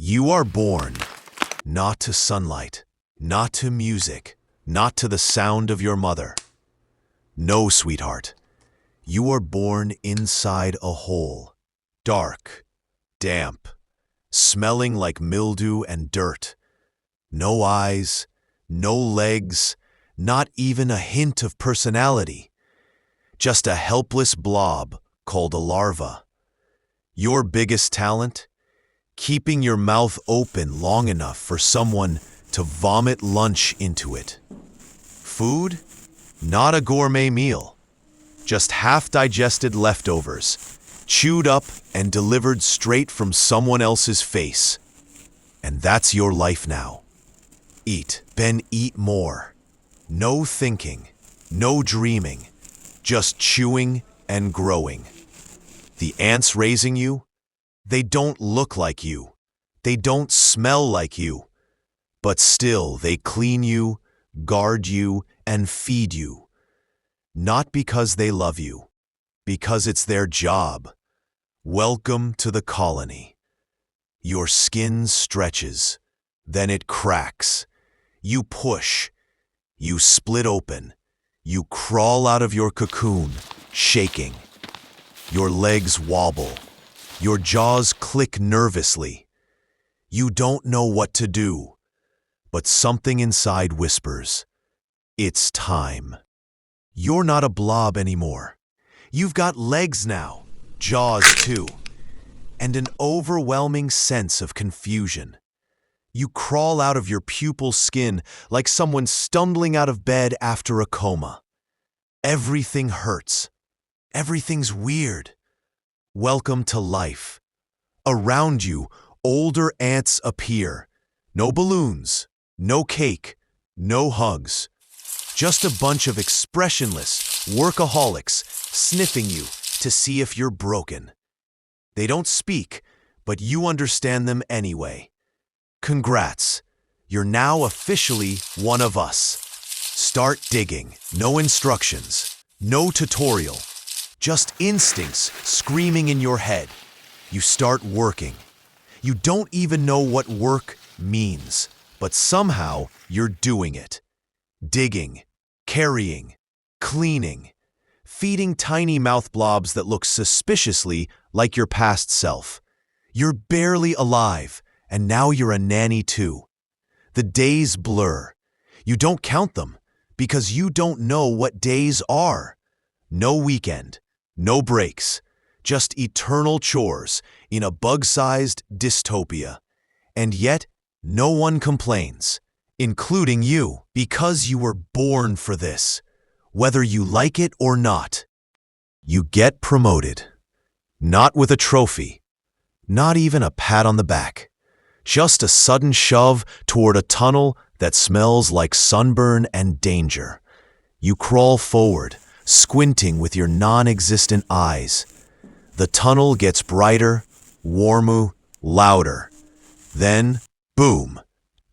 You are born, not to sunlight, not to music, not to the sound of your mother. No, sweetheart. You are born inside a hole, dark, damp, smelling like mildew and dirt. No eyes, no legs, not even a hint of personality. Just a helpless blob called a larva. Your biggest talent? Keeping your mouth open long enough for someone to vomit lunch into it. Food? Not a gourmet meal. Just half-digested leftovers, chewed up and delivered straight from someone else's face. And that's your life now. Eat, then eat more. No thinking, no dreaming, just chewing and growing. The ants raising you? They don't look like you. They don't smell like you. But still, they clean you, guard you, and feed you. Not because they love you, because it's their job. Welcome to the colony. Your skin stretches, then it cracks. You push, you split open, you crawl out of your cocoon, shaking. Your legs wobble. Your jaws click nervously. You don't know what to do, but something inside whispers, it's time. You're not a blob anymore. You've got legs now, jaws too, and an overwhelming sense of confusion. You crawl out of your pupil skin like someone stumbling out of bed after a coma. Everything hurts. Everything's weird. Welcome to life. Around you, older ants appear. No balloons, no cake, no hugs. Just a bunch of expressionless workaholics sniffing you to see if you're broken. They don't speak, but you understand them anyway. Congrats, you're now officially one of us. Start digging. No instructions, no tutorial. Just instincts screaming in your head. You start working. You don't even know what work means, but somehow you're doing it. Digging, carrying, cleaning, feeding tiny mouth blobs that look suspiciously like your past self. You're barely alive, and now you're a nanny too. The days blur. You don't count them because you don't know what days are. No weekend. No breaks, just eternal chores in a bug-sized dystopia. And yet, no one complains, including you, because you were born for this, whether you like it or not. You get promoted, not with a trophy, not even a pat on the back, just a sudden shove toward a tunnel that smells like sunburn and danger. You crawl forward, squinting with your non-existent eyes. The tunnel gets brighter, warmer, louder. Then, boom,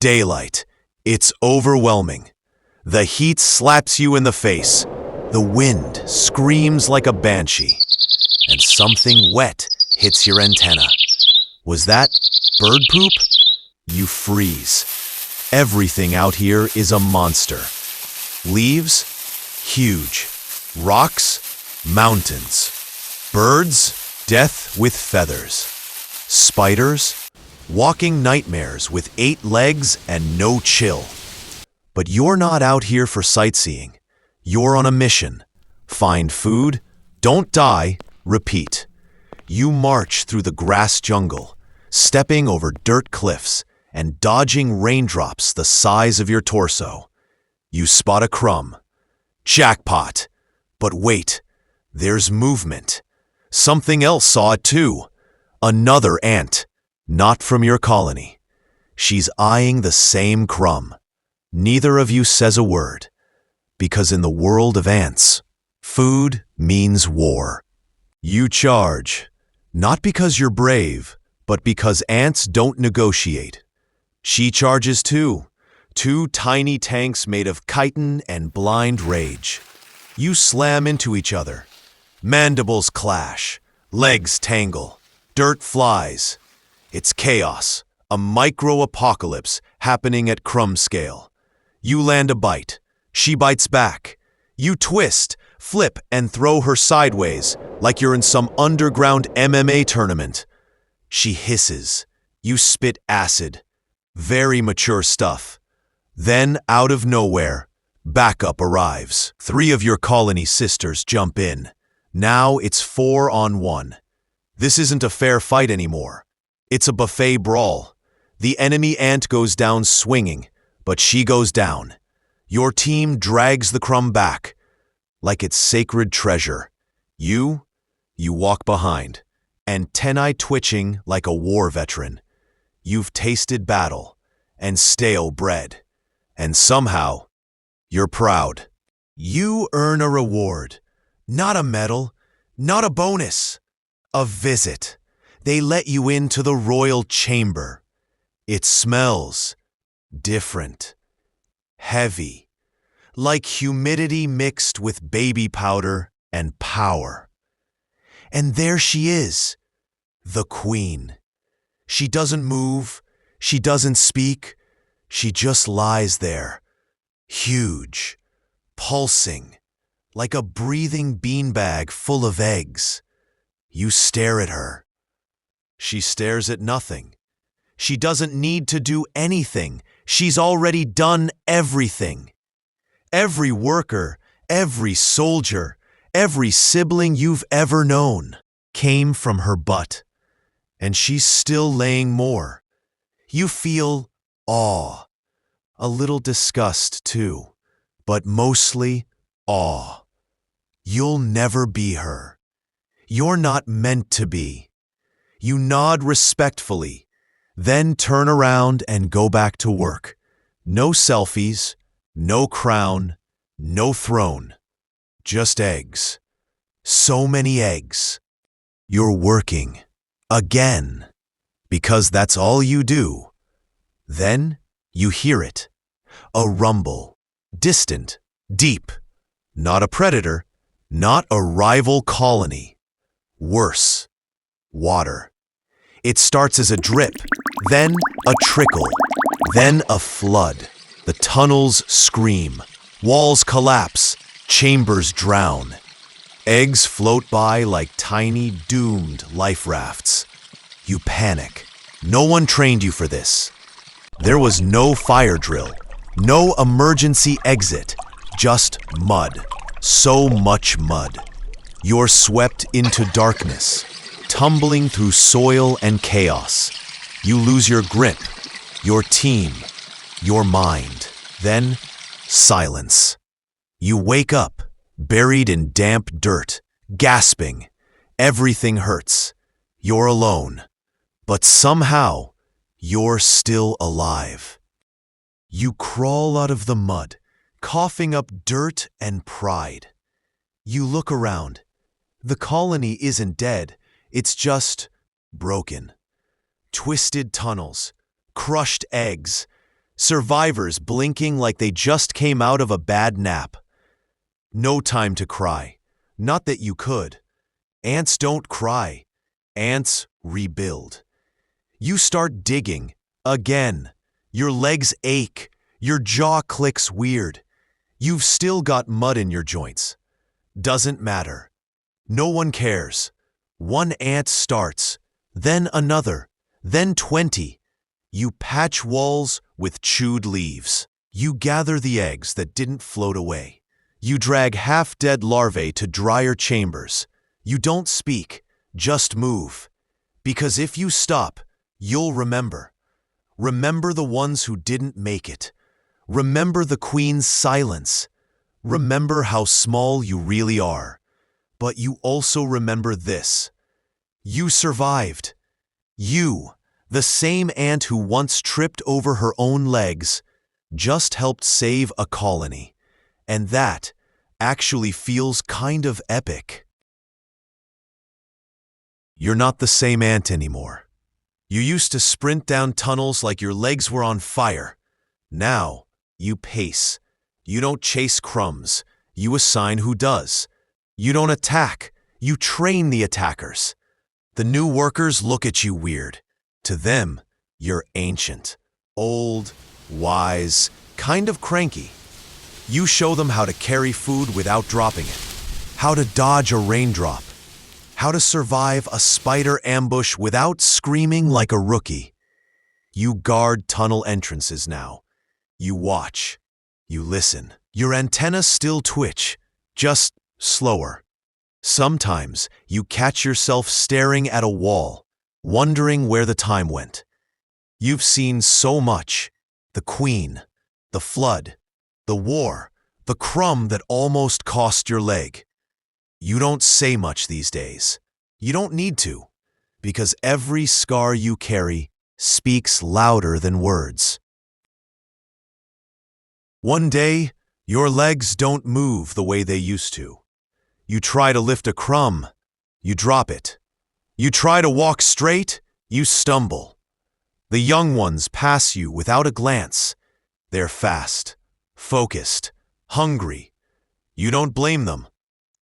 daylight. It's overwhelming. The heat slaps you in the face. The wind screams like a banshee. And something wet hits your antenna. Was that bird poop? You freeze. Everything out here is a monster. Leaves? Huge. Rocks, mountains. Birds, death with feathers. Spiders, walking nightmares with 8 legs and no chill. But you're not out here for sightseeing. You're on a mission. Find food, don't die, repeat. You march through the grass jungle, stepping over dirt cliffs and dodging raindrops the size of your torso. You spot a crumb. Jackpot! But wait, there's movement. Something else saw it too. Another ant, not from your colony. She's eyeing the same crumb. Neither of you says a word, because in the world of ants, food means war. You charge, not because you're brave, but because ants don't negotiate. She charges too, 2 tiny tanks made of chitin and blind rage. You slam into each other. Mandibles clash, legs tangle, dirt flies. It's chaos, A micro-apocalypse happening at crumb scale. You land a bite. She bites back. You twist, flip, and throw her sideways like you're in some underground MMA tournament. She hisses. You spit acid. Very mature stuff. Then, out of nowhere, backup arrives. 3 of your colony sisters jump in. Now it's 4-on-1. This isn't a fair fight anymore. It's a buffet brawl. The enemy ant goes down swinging, but she goes down. Your team drags the crumb back, like it's sacred treasure. You walk behind, antennae twitching like a war veteran. You've tasted battle and stale bread, and somehow, you're proud. You earn a reward, not a medal, not a bonus, a visit. They let you into the royal chamber. It smells different, heavy, like humidity mixed with baby powder and power. And there she is, the queen. She doesn't move, she doesn't speak, she just lies there, huge, pulsing, like a breathing beanbag full of eggs. You stare at her. She stares at nothing. She doesn't need to do anything. She's already done everything. Every worker, every soldier, every sibling you've ever known came from her butt. And she's still laying more. You feel awe. A little disgust, too. But mostly awe. You'll never be her. You're not meant to be. You nod respectfully, then turn around and go back to work. No selfies, no crown, no throne. Just eggs. So many eggs. You're working. Again. Because that's all you do. Then you hear it. A rumble. Distant. Deep. Not a predator. Not a rival colony. Worse. Water. It starts as a drip, then a trickle, then a flood. The tunnels scream. Walls collapse. Chambers drown. Eggs float by like tiny, doomed life rafts. You panic. No one trained you for this. There was no fire drill, no emergency exit, just mud. So much mud. You're swept into darkness, tumbling through soil and chaos. You lose your grip, your team, your mind. Then, silence. You wake up, buried in damp dirt, gasping. Everything hurts. You're alone. But somehow, you're still alive. You crawl out of the mud, coughing up dirt and pride. You look around. The colony isn't dead, it's just broken. Twisted tunnels, crushed eggs, survivors blinking like they just came out of a bad nap. No time to cry. Not that you could. Ants don't cry. Ants rebuild. You start digging. Again. Your legs ache. Your jaw clicks weird. You've still got mud in your joints. Doesn't matter. No one cares. One ant starts, then another, then 20. You patch walls with chewed leaves. You gather the eggs that didn't float away. You drag half-dead larvae to drier chambers. You don't speak, just move. Because if you stop, you'll remember. Remember the ones who didn't make it. Remember the queen's silence. Remember how small you really are. But you also remember this. You survived. You, the same ant who once tripped over her own legs, just helped save a colony. And that actually feels kind of epic. You're not the same ant anymore. You used to sprint down tunnels like your legs were on fire. Now, you pace. You don't chase crumbs. You assign who does. You don't attack. You train the attackers. The new workers look at you weird. To them, You're ancient, old, wise, kind of cranky. You show them how to carry food without dropping it, how to dodge a raindrop, how to survive a spider ambush without screaming like a rookie. You guard tunnel entrances now. You watch. You listen. Your antennas still twitch, just slower. Sometimes you catch yourself staring at a wall, wondering where the time went. You've seen so much. The queen, the flood, the war, the crumb that almost cost your leg. You don't say much these days. You don't need to, because every scar you carry speaks louder than words. One day, your legs don't move the way they used to. You try to lift a crumb, you drop it. You try to walk straight, you stumble. The young ones pass you without a glance. They're fast, focused, hungry. You don't blame them,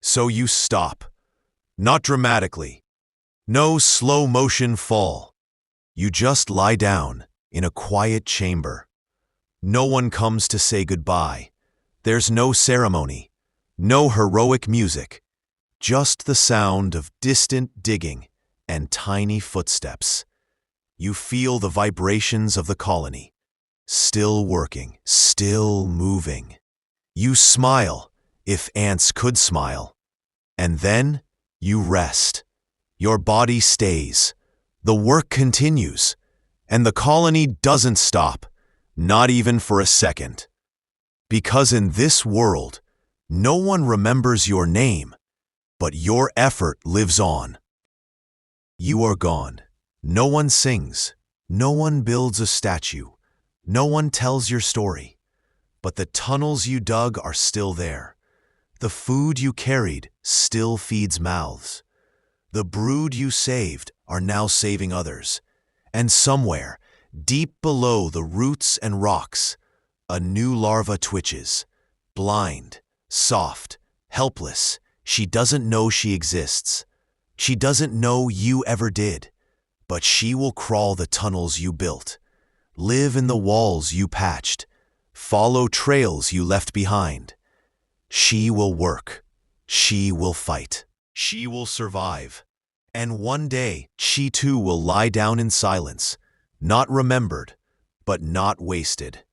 so you stop. Not dramatically. No slow motion fall. You just lie down in a quiet chamber. No one comes to say goodbye. There's no ceremony, no heroic music, just the sound of distant digging and tiny footsteps. You feel the vibrations of the colony, still working, still moving. You smile, if ants could smile, and then you rest. Your body stays, the work continues, and the colony doesn't stop, not even for a second. Because in this world, no one remembers your name, but your effort lives on. You are gone. No one sings. No one builds a statue. No one tells your story. But the tunnels you dug are still there. The food you carried still feeds mouths. The brood you saved are now saving others. And somewhere, deep below the roots and rocks, a new larva twitches. Blind, soft, helpless. She doesn't know she exists. She doesn't know you ever did. But she will crawl the tunnels you built, live in the walls you patched, follow trails you left behind. She will work. She will fight. She will survive. And one day, she too will lie down in silence, not remembered, but not wasted.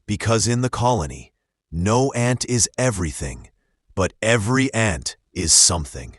Because in the colony, no ant is everything, but every ant is something.